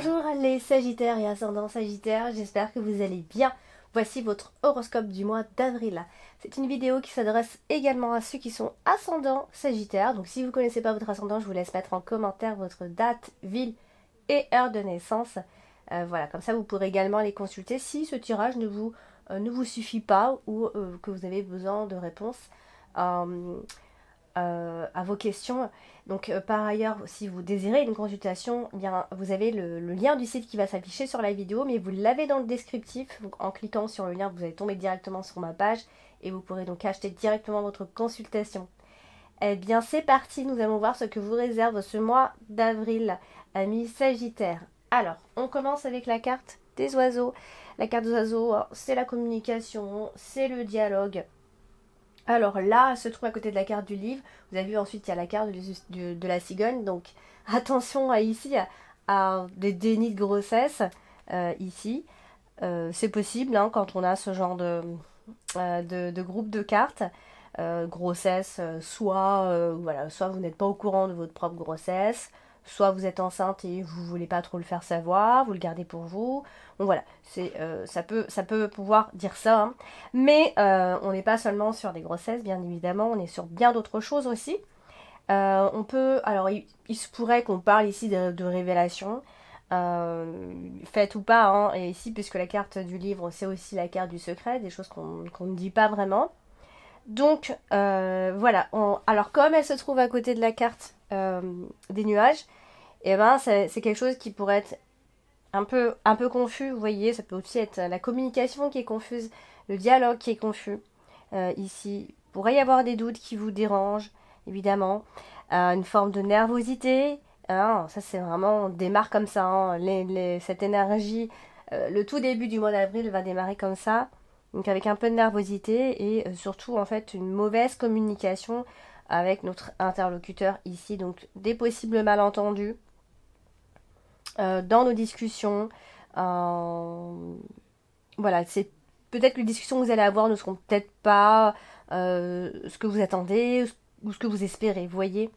Bonjour les Sagittaires et ascendants Sagittaires, j'espère que vous allez bien. Voici votre horoscope du mois d'avril. C'est une vidéo qui s'adresse également à ceux qui sont ascendants Sagittaires. Donc si vous ne connaissez pas votre ascendant, je vous laisse mettre en commentaire votre date, ville et heure de naissance. Voilà, comme ça vous pourrez également les consulter si ce tirage ne vous suffit pas ou que vous avez besoin de réponses à vos questions. Donc par ailleurs, si vous désirez une consultation, bien, vous avez le lien du site qui va s'afficher sur la vidéo, mais vous l'avez dans le descriptif. Donc en cliquant sur le lien, vous allez tomber directement sur ma page et vous pourrez donc acheter directement votre consultation. Eh bien c'est parti, nous allons voir ce que vous réserve ce mois d'avril, amis Sagittaires. Alors, on commence avec la carte des oiseaux. La carte des oiseaux, c'est la communication, c'est le dialogue. Alors là, elle se trouve à côté de la carte du livre. Vous avez vu, ensuite, il y a la carte de la cigogne. Donc, attention ici à des dénis de grossesse. Ici, c'est possible hein, quand on a ce genre de groupe de cartes. Grossesse, voilà, soit vous n'êtes pas au courant de votre propre grossesse, soit vous êtes enceinte et vous voulez pas trop le faire savoir, vous le gardez pour vous. Bon voilà, ça peut pouvoir dire ça, hein. Mais on n'est pas seulement sur des grossesses, bien évidemment, on est sur bien d'autres choses aussi. Alors il se pourrait qu'on parle ici de révélation, faites ou pas, hein, et ici puisque la carte du livre c'est aussi la carte du secret, des choses qu'on ne dit pas vraiment. Donc voilà, alors comme elle se trouve à côté de la carte des nuages, et ben c'est quelque chose qui pourrait être un peu confus, vous voyez, ça peut aussi être la communication qui est confuse, le dialogue qui est confus. Ici, il pourrait y avoir des doutes qui vous dérangent, évidemment, une forme de nervosité, hein, ça c'est vraiment, on démarre comme ça, hein, cette énergie, le tout début du mois d'avril va démarrer comme ça, donc avec un peu de nervosité et surtout en fait une mauvaise communication avec notre interlocuteur ici, donc des possibles malentendus dans nos discussions. Voilà, c'est peut-être que les discussions que vous allez avoir ne seront peut-être pas ce que vous attendez ou ce que vous espérez, vous voyez.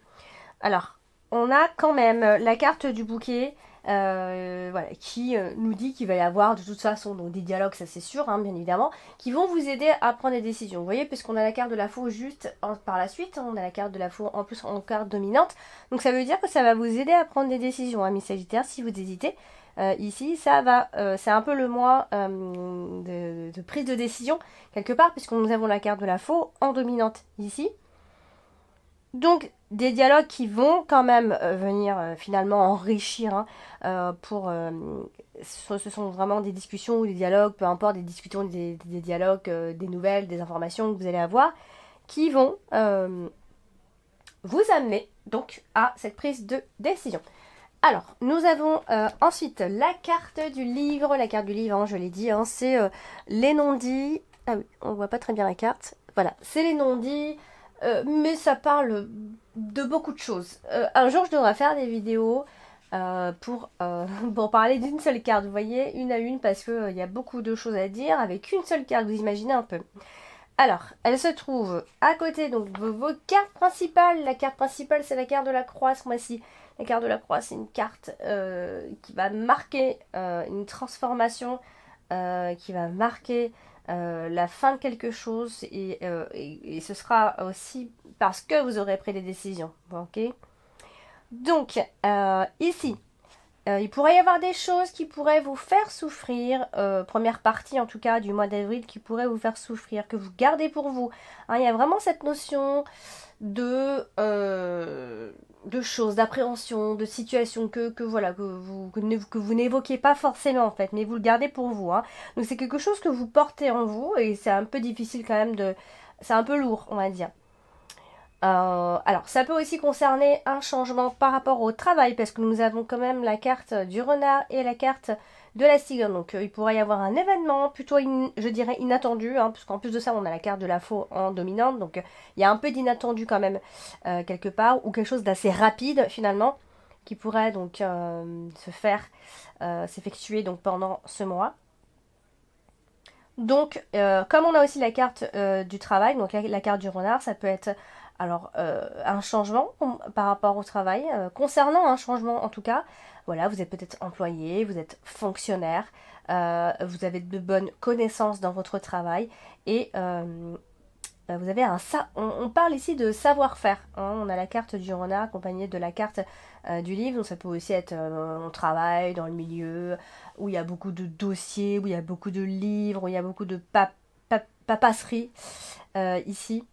Alors, on a quand même la carte du bouquet voilà, qui nous dit qu'il va y avoir de toute façon donc, des dialogues, ça c'est sûr, hein, bien évidemment, qui vont vous aider à prendre des décisions. Vous voyez, puisqu'on a la carte de la faux juste par la suite, hein, on a la carte de la faux en plus en carte dominante. Donc ça veut dire que ça va vous aider à prendre des décisions, amis Sagittaires, si vous hésitez. Ici, ça va, c'est un peu le mois de prise de décision, quelque part, puisque nous avons la carte de la faux en dominante ici. Donc, des dialogues qui vont quand même venir finalement enrichir hein, ce sont vraiment des discussions ou des dialogues, peu importe, des discussions, des dialogues, des nouvelles, des informations que vous allez avoir, qui vont vous amener donc à cette prise de décision. Alors, nous avons ensuite la carte du livre. La carte du livre, hein, je l'ai dit, hein, c'est les non-dits. Ah oui, on voit pas très bien la carte. Voilà, c'est les non-dits. Mais ça parle de beaucoup de choses. Un jour, je devrais faire des vidéos pour parler d'une seule carte, vous voyez, une à une, parce qu'il y a beaucoup de choses à dire avec une seule carte, vous imaginez un peu. Alors, elle se trouve à côté donc, de vos cartes principales. La carte principale, c'est la carte de la croix ce mois-ci. La carte de la croix, c'est une carte qui va marquer une transformation, qui va marquer la fin de quelque chose et ce sera aussi parce que vous aurez pris des décisions. Ok. Donc, ici, il pourrait y avoir des choses qui pourraient vous faire souffrir, première partie en tout cas du mois d'avril qui pourrait vous faire souffrir, que vous gardez pour vous. Hein, il y a vraiment cette notion de choses, d'appréhension, de situations voilà, que vous n'évoquez pas forcément en fait, mais vous le gardez pour vous. Hein. Donc c'est quelque chose que vous portez en vous et c'est un peu difficile quand même c'est un peu lourd, on va dire. Alors, ça peut aussi concerner un changement par rapport au travail, parce que nous avons quand même la carte du renard et la carte de la cigogne. Donc, il pourrait y avoir un événement plutôt, je dirais, inattendu, hein, puisqu'en plus de ça, on a la carte de la faux en dominante. Donc, il y a un peu d'inattendu quand même, quelque part, ou quelque chose d'assez rapide, finalement, qui pourrait donc s'effectuer donc pendant ce mois. Donc, comme on a aussi la carte du travail, donc la carte du renard, ça peut être alors un changement par rapport au travail, concernant un changement en tout cas. Voilà, vous êtes peut-être employé, vous êtes fonctionnaire, vous avez de bonnes connaissances dans votre travail et vous avez on parle ici de savoir-faire, hein. On a la carte du renard accompagnée de la carte du livre. Donc ça peut aussi être on travaille dans le milieu où il y a beaucoup de dossiers, où il y a beaucoup de livres, où il y a beaucoup de papasserie ici.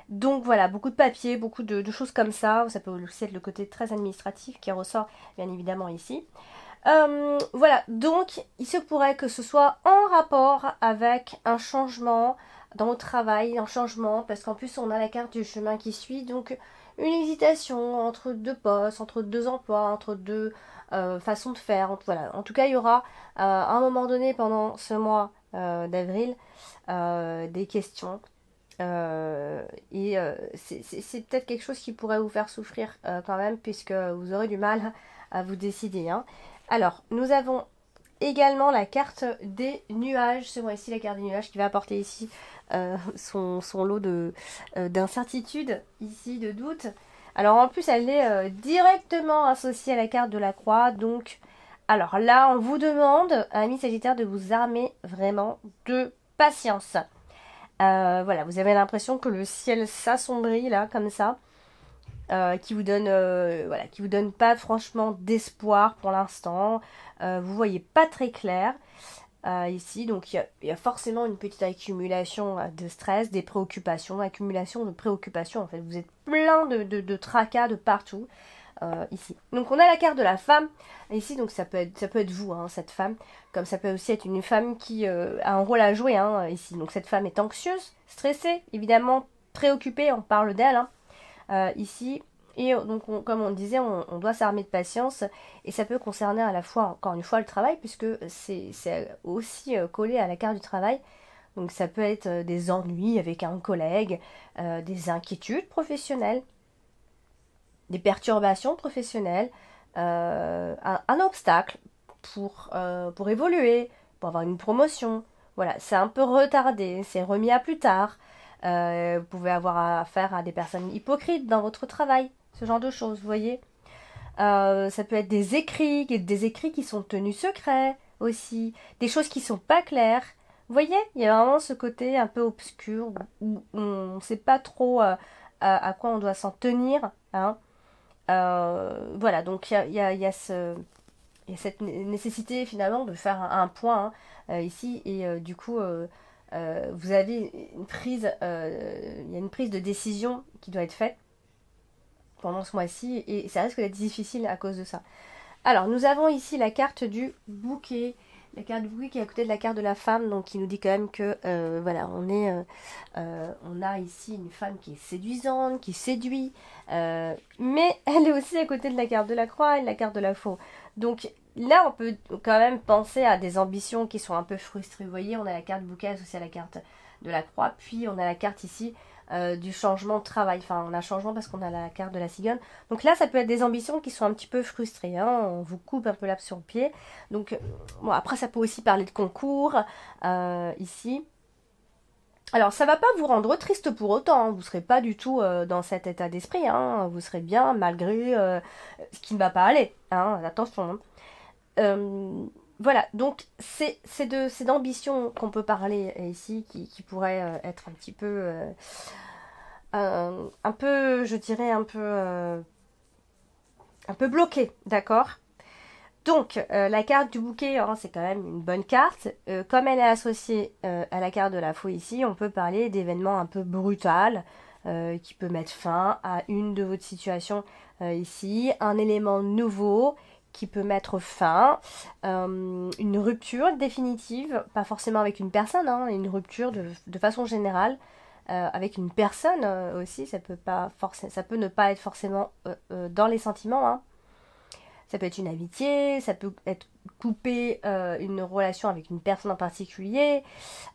Donc voilà, beaucoup de papiers, beaucoup de choses comme ça. Ça peut aussi être le côté très administratif qui ressort bien évidemment ici. Voilà, donc il se pourrait que ce soit en rapport avec un changement dans le travail, un changement, parce qu'en plus on a la carte du chemin qui suit, donc une hésitation entre deux postes, entre deux emplois, entre deux façons de faire. Voilà. En tout cas, il y aura à un moment donné pendant ce mois d'avril des questions. C'est peut-être quelque chose qui pourrait vous faire souffrir quand même, puisque vous aurez du mal à vous décider, hein. Alors, nous avons également la carte des nuages. C'est moi ici la carte des nuages qui va apporter ici son lot d'incertitude, ici de doute. Alors en plus, elle est directement associée à la carte de la croix. Donc, alors là, on vous demande, amis Sagittaire, de vous armer vraiment de patience. Voilà, vous avez l'impression que le ciel s'assombrit là, comme ça. Voilà, qui vous donne pas franchement d'espoir pour l'instant. Vous voyez pas très clair ici, donc il y a forcément une petite accumulation de stress, des préoccupations, accumulation de préoccupations. En fait, vous êtes plein de tracas de partout ici. Donc on a la carte de la femme ici, donc ça peut être vous, hein, cette femme, comme ça peut aussi être une femme qui a un rôle à jouer hein, ici. Donc cette femme est anxieuse, stressée, évidemment préoccupée, on parle d'elle. Hein. Ici. Et donc, comme on disait, on doit s'armer de patience. Et ça peut concerner à la fois, encore une fois, le travail, puisque c'est aussi collé à la carte du travail. Donc, ça peut être des ennuis avec un collègue, des inquiétudes professionnelles, des perturbations professionnelles, un obstacle pour évoluer, pour avoir une promotion. Voilà, c'est un peu retardé, c'est remis à plus tard. Vous pouvez avoir affaire à des personnes hypocrites dans votre travail, ce genre de choses, vous voyez. Ça peut être des écrits qui sont tenus secrets aussi, des choses qui sont pas claires. Vous voyez, il y a vraiment ce côté un peu obscur où on ne sait pas trop à quoi on doit s'en tenir. Hein. Voilà, donc il y a cette nécessité finalement de faire un point hein, ici et du coup vous avez une prise, il y a une prise de décision qui doit être faite pendant ce mois-ci et ça risque d'être difficile à cause de ça. Alors nous avons ici la carte du bouquet. La carte du bouquet qui est à côté de la carte de la femme, donc qui nous dit quand même que voilà, on a ici une femme qui est séduisante, qui séduit, mais elle est aussi à côté de la carte de la croix et de la carte de la faux. Donc là, on peut quand même penser à des ambitions qui sont un peu frustrées. Vous voyez, on a la carte bouquet associée à la carte de la croix, puis on a la carte ici du changement de travail. Enfin, on a changement parce qu'on a la carte de la cigogne. Donc là, ça peut être des ambitions qui sont un petit peu frustrées. Hein. On vous coupe un peu l'herbe sur le pied. Donc, bon, après, ça peut aussi parler de concours ici. Alors, ça va pas vous rendre triste pour autant. Hein. Vous serez pas du tout dans cet état d'esprit. Hein. Vous serez bien malgré ce qui ne va pas aller. Hein. Attention. Hein. Voilà, donc c'est d'ambition qu'on peut parler ici, qui pourrait être un petit peu, un peu, je dirais, un peu bloqué, d'accord? Donc, la carte du bouquet, hein, c'est quand même une bonne carte. Comme elle est associée à la carte de la faux ici, on peut parler d'événements un peu brutal qui peut mettre fin à une de votre situation ici, un élément nouveau qui peut mettre fin, une rupture définitive, pas forcément avec une personne, hein, une rupture de façon générale. Avec une personne aussi, ça peut ne pas être forcément dans les sentiments, hein. Ça peut être une amitié, ça peut être couper une relation avec une personne en particulier.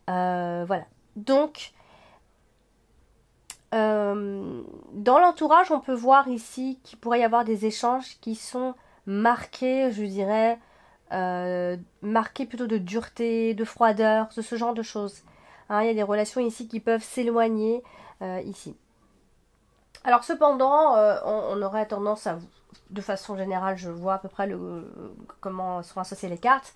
Voilà. Donc, dans l'entourage, on peut voir ici qu'il pourrait y avoir des échanges qui sont marqués, je dirais, marqué plutôt de dureté, de froideur, de ce genre de choses. Hein, il y a des relations ici qui peuvent s'éloigner ici. Alors cependant, on aurait tendance à, de façon générale, je vois à peu près comment sont associées les cartes.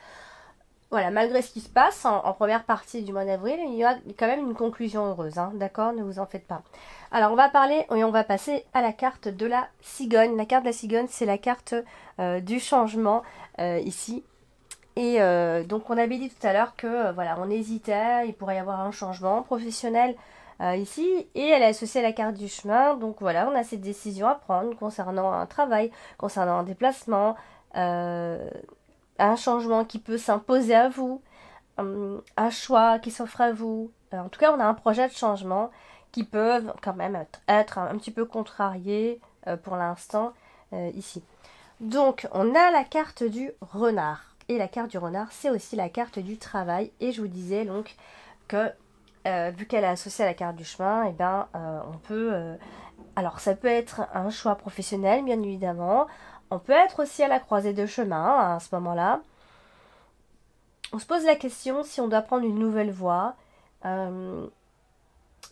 Voilà, malgré ce qui se passe en première partie du mois d'avril, il y a quand même une conclusion heureuse, hein, d'accord? Ne vous en faites pas. Alors, on va parler et on va passer à la carte de la cigogne. La carte de la cigogne, c'est la carte du changement ici. Et donc, on avait dit tout à l'heure que, voilà, on hésitait, il pourrait y avoir un changement professionnel ici, et elle est associée à la carte du chemin. Donc, voilà, on a cette décision à prendre concernant un travail, concernant un déplacement, un changement qui peut s'imposer à vous, un choix qui s'offre à vous. En tout cas, on a un projet de changement qui peuvent quand même être un petit peu contrariés pour l'instant ici. Donc, on a la carte du renard. Et la carte du renard, c'est aussi la carte du travail. Et je vous disais donc que, vu qu'elle est associée à la carte du chemin, et ben, on peut... alors, ça peut être un choix professionnel, bien évidemment. On peut être aussi à la croisée de chemin à ce moment-là. On se pose la question si on doit prendre une nouvelle voie.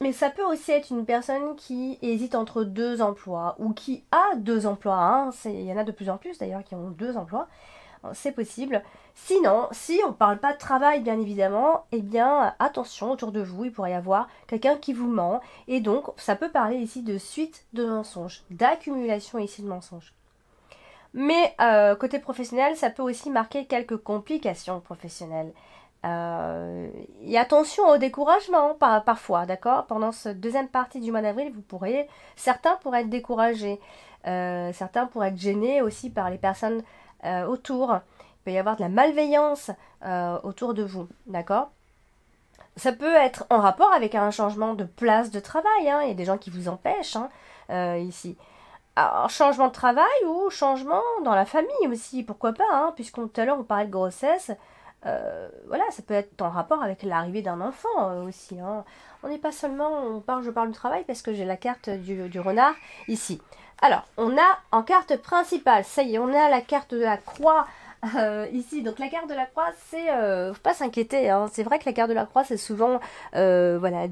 Mais ça peut aussi être une personne qui hésite entre deux emplois ou qui a deux emplois. Hein. Il y en a de plus en plus d'ailleurs qui ont deux emplois. C'est possible. Sinon, si on ne parle pas de travail bien évidemment, eh bien attention, autour de vous, il pourrait y avoir quelqu'un qui vous ment. Et donc, ça peut parler ici de suite de mensonges, d'accumulation ici de mensonges. Mais côté professionnel, ça peut aussi marquer quelques complications professionnelles. Et attention au découragement parfois, d'accord? Pendant cette deuxième partie du mois d'avril, certains pourraient être découragés, certains pourraient être gênés aussi par les personnes autour. Il peut y avoir de la malveillance autour de vous, d'accord? Ça peut être en rapport avec un changement de place de travail, hein. Il y a des gens qui vous empêchent hein, ici. Alors, changement de travail ou changement dans la famille aussi, pourquoi pas, hein, puisqu'on tout à l'heure on parlait de grossesse. Voilà, ça peut être en rapport avec l'arrivée d'un enfant aussi. Hein. On n'est pas seulement, je parle du travail parce que j'ai la carte du renard ici. Alors, on a en carte principale, ça y est, on a la carte de la croix ici. Donc la carte de la croix, faut pas s'inquiéter. Hein. C'est vrai que la carte de la croix, c'est souvent, voilà,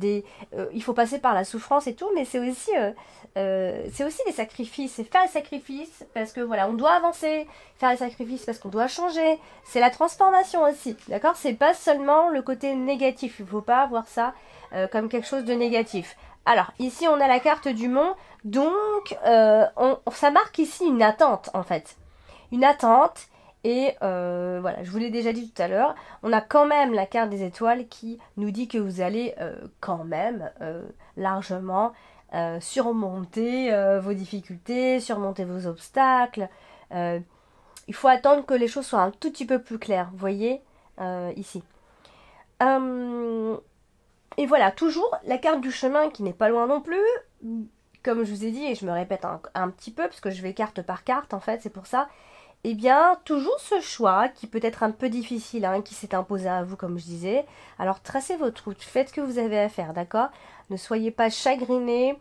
il faut passer par la souffrance et tout, mais c'est aussi des sacrifices. C'est faire des sacrifices parce que voilà, on doit avancer, faire des sacrifices parce qu'on doit changer. C'est la transformation aussi, d'accord? C'est pas seulement le côté négatif. Il faut pas voir ça comme quelque chose de négatif. Alors ici, on a la carte du mont, donc ça marque ici une attente en fait, une attente. Et voilà, je vous l'ai déjà dit tout à l'heure, on a quand même la carte des étoiles qui nous dit que vous allez quand même largement surmonter vos difficultés, surmonter vos obstacles. Il faut attendre que les choses soient un tout petit peu plus claires, vous voyez, ici. Et voilà, toujours la carte du chemin qui n'est pas loin non plus. Comme je vous ai dit, et je me répète un petit peu, parce que je vais carte par carte en fait, c'est pour ça. Eh bien, toujours ce choix qui peut être un peu difficile, hein, qui s'est imposé à vous, comme je disais. Alors, tracez votre route, faites ce que vous avez à faire, d'accord? Ne soyez pas chagrinés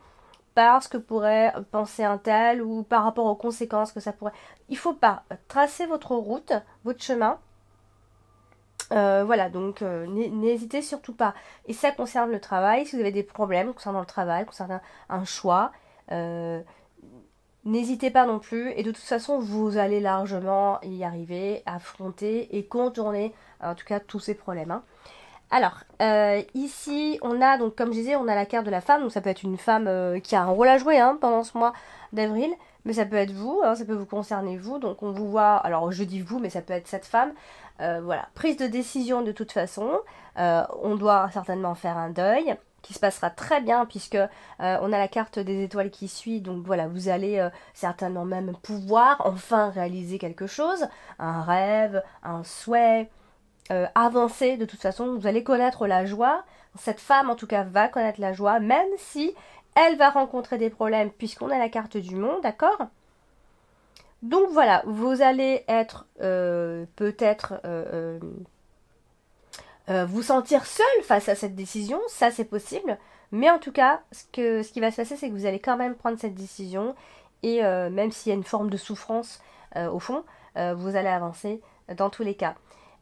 par ce que pourrait penser un tel ou par rapport aux conséquences que ça pourrait. Il faut pas tracer votre route, votre chemin. Voilà, donc n'hésitez surtout pas. Et ça concerne le travail, si vous avez des problèmes concernant le travail, concernant un choix. N'hésitez pas non plus, et de toute façon, vous allez largement y arriver, affronter et contourner, en tout cas, tous ces problèmes. Hein. Alors, ici, on a, donc comme je disais, on a la carte de la femme, donc ça peut être une femme qui a un rôle à jouer hein, pendant ce mois d'avril, mais ça peut être vous, hein, ça peut vous concerner vous, donc on vous voit, alors je dis vous, mais ça peut être cette femme, voilà, prise de décision de toute façon, on doit certainement faire un deuil, qui se passera très bien puisque on a la carte des étoiles qui suit, donc voilà, vous allez certainement même pouvoir enfin réaliser quelque chose, un rêve, un souhait, avancer de toute façon, vous allez connaître la joie, cette femme en tout cas va connaître la joie, même si elle va rencontrer des problèmes puisqu'on a la carte du monde, d'accord? Donc voilà, vous allez être peut-être vous sentir seul face à cette décision, ça c'est possible, mais en tout cas, ce qui va se passer, c'est que vous allez quand même prendre cette décision, et même s'il y a une forme de souffrance au fond, vous allez avancer dans tous les cas.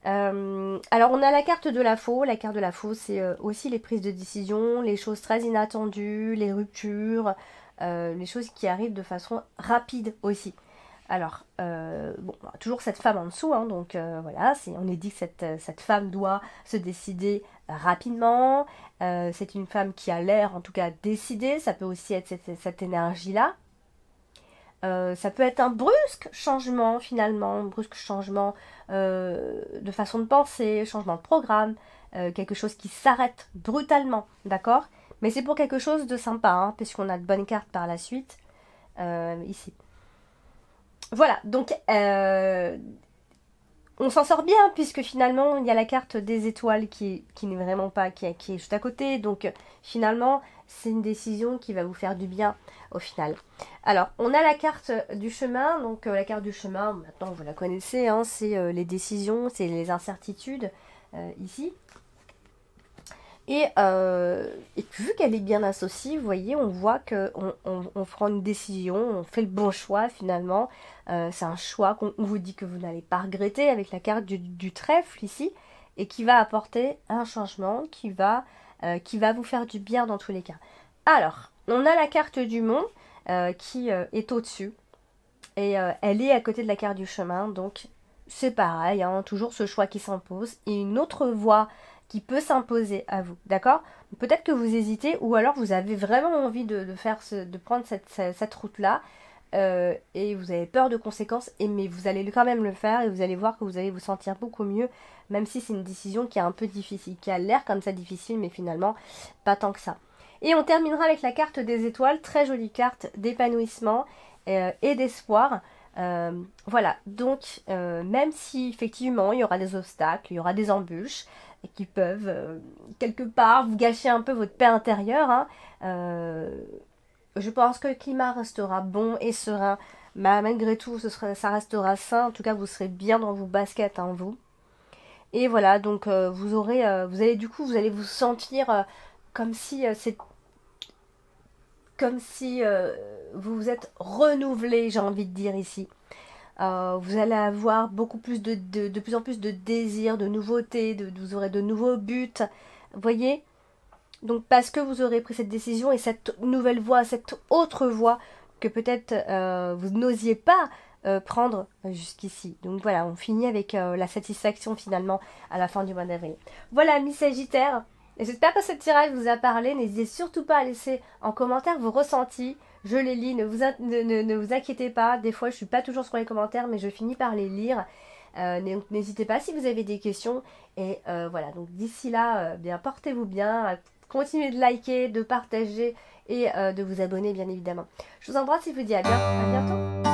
Alors on a la carte de la faux. La carte de la faux, c'est aussi les prises de décision, les choses très inattendues, les ruptures, les choses qui arrivent de façon rapide aussi. Alors, bon, toujours cette femme en dessous, hein, donc voilà, on est dit que cette femme doit se décider rapidement. C'est une femme qui a l'air, en tout cas, décidée. Ça peut aussi être cette énergie-là. Ça peut être un brusque changement, finalement, un brusque changement de façon de penser, changement de programme, quelque chose qui s'arrête brutalement, d'accord? Mais c'est pour quelque chose de sympa, hein, puisqu'on a de bonnes cartes par la suite, ici. Voilà, donc on s'en sort bien puisque finalement il y a la carte des étoiles qui n'est vraiment pas, qui est juste à côté. Donc finalement c'est une décision qui va vous faire du bien au final. Alors on a la carte du chemin, donc la carte du chemin, maintenant vous la connaissez, hein, c'est les décisions, c'est les incertitudes ici. Et vu qu'elle est bien associée, vous voyez, on voit qu'on prend une décision, on fait le bon choix finalement. C'est un choix qu'on vous dit que vous n'allez pas regretter avec la carte du trèfle ici, et qui va apporter un changement qui va vous faire du bien dans tous les cas. Alors, on a la carte du mont qui est au-dessus, et elle est à côté de la carte du chemin, donc c'est pareil, hein, toujours ce choix qui s'impose, et une autre voie qui peut s'imposer à vous, d'accord? Peut-être que vous hésitez, ou alors vous avez vraiment envie de prendre cette route-là, et vous avez peur de conséquences, mais vous allez quand même le faire, et vous allez voir que vous allez vous sentir beaucoup mieux, même si c'est une décision qui est un peu difficile, qui a l'air comme ça difficile, mais finalement pas tant que ça. Et on terminera avec la carte des étoiles, très jolie carte d'épanouissement et d'espoir. Voilà, donc même si effectivement il y aura des obstacles, il y aura des embûches qui peuvent quelque part vous gâcher un peu votre paix intérieure, hein, je pense que le climat restera bon et serein, mais malgré tout ça restera sain, en tout cas vous serez bien dans vos baskets, hein, vous. Et voilà, donc vous allez du coup vous allez vous sentir comme si vous vous êtes renouvelé, j'ai envie de dire ici. Vous allez avoir beaucoup plus de plus en plus de désirs, de nouveautés, vous aurez de nouveaux buts. Vous voyez? Donc parce que vous aurez pris cette décision et cette nouvelle voie, cette autre voie que peut-être vous n'osiez pas prendre jusqu'ici. Donc voilà, on finit avec la satisfaction finalement à la fin du mois d'avril. Voilà, Miss Sagittaire. Et j'espère que ce tirage vous a parlé. N'hésitez surtout pas à laisser en commentaire vos ressentis. Je les lis, ne vous inquiétez pas. Des fois, je ne suis pas toujours sur les commentaires, mais je finis par les lire. N'hésitez pas si vous avez des questions. Et voilà, donc d'ici là, bien portez-vous bien. Continuez de liker, de partager et de vous abonner, bien évidemment. Je vous embrasse et je vous dis à bientôt.